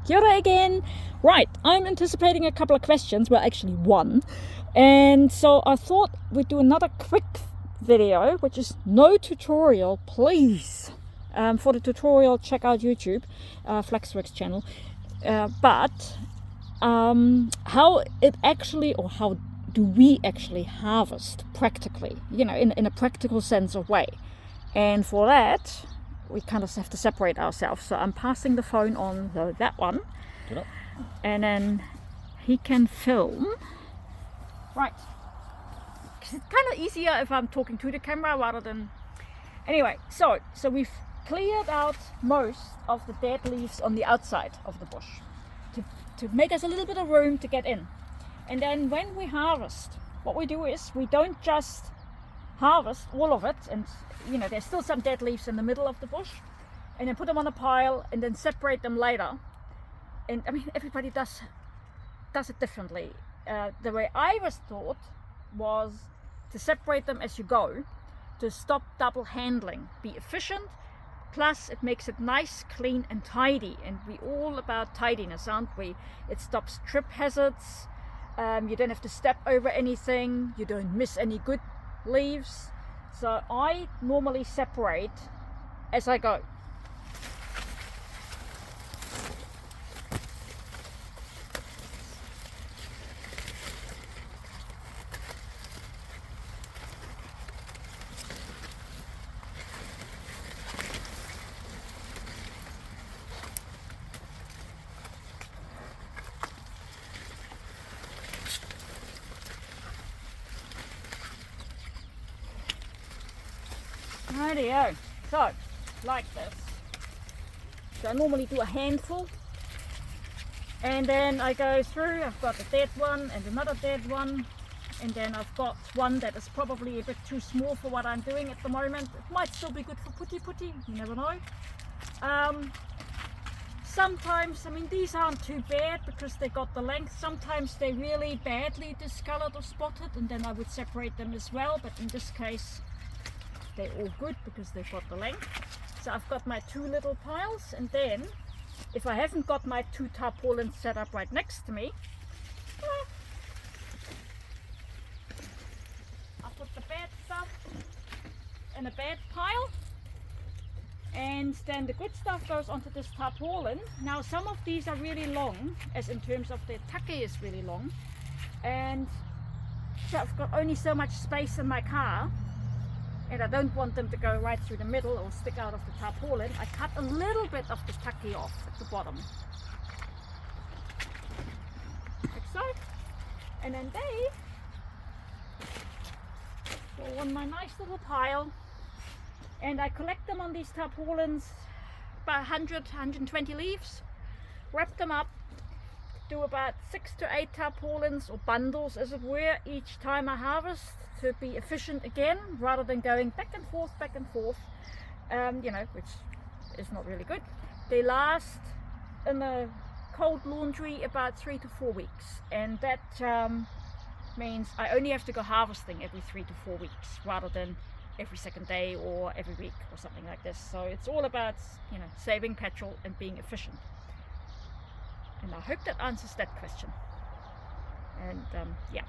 Kia ora again. Right, I'm anticipating a couple of questions, well actually one, and so I thought we'd do another quick video, which is no tutorial, please. For the tutorial, check out YouTube, Flexworks channel, but how it actually, or how do we actually harvest practically, you know, in a practical sense of way. And for that, we kind of have to separate ourselves. So I'm passing the phone on that one, and then he can film. Right. It's kind of easier if I'm talking to the camera rather than... Anyway, so we've cleared out most of the dead leaves on the outside of the bush to make us a little bit of room to get in. And then when we harvest, what we do is we don't just harvest all of it, and you know, there's still some dead leaves in the middle of the bush, and then put them on a pile and then separate them later. And I mean, everybody does it differently. The way I was taught was to separate them as you go, to stop double handling, be efficient, plus it makes it nice, clean and tidy. And we all about tidiness, aren't we? It stops trip hazards. You don't have to step over anything, you don't miss any good leaves. So I normally separate as I go. Rightio, so like this. So I normally do a handful, and then I go through. I've got a dead one and another dead one, and then I've got one that is probably a bit too small for what I'm doing at the moment. It might still be good for putty, you never know. Sometimes, I mean, these aren't too bad because they got the length. Sometimes they're really badly discolored or spotted, and then I would separate them as well, but in this case they're all good because they've got the length. So I've got my two little piles, and then if I haven't got my two tarpaulins set up right next to me, I'll put the bad stuff in a bad pile, and then the good stuff goes onto this tarpaulin. Now some of these are really long, as in terms of the take is really long, and so I've got only so much space in my car, and I don't want them to go right through the middle or stick out of the tarpaulin. I cut a little bit of the take off at the bottom, like so, and then they go on my nice little pile, and I collect them on these tarpaulins, about 100, 120 leaves, wrap them up, do about 6 to 8 tarpaulins or bundles as it were each time I harvest, to be efficient again, rather than going back and forth, you know, which is not really good. They last in the cold laundry about 3 to 4 weeks, and that means I only have to go harvesting every 3 to 4 weeks rather than every second day or every week or something like this. So it's all about, you know, saving petrol and being efficient. And I hope that answers that question. And yeah.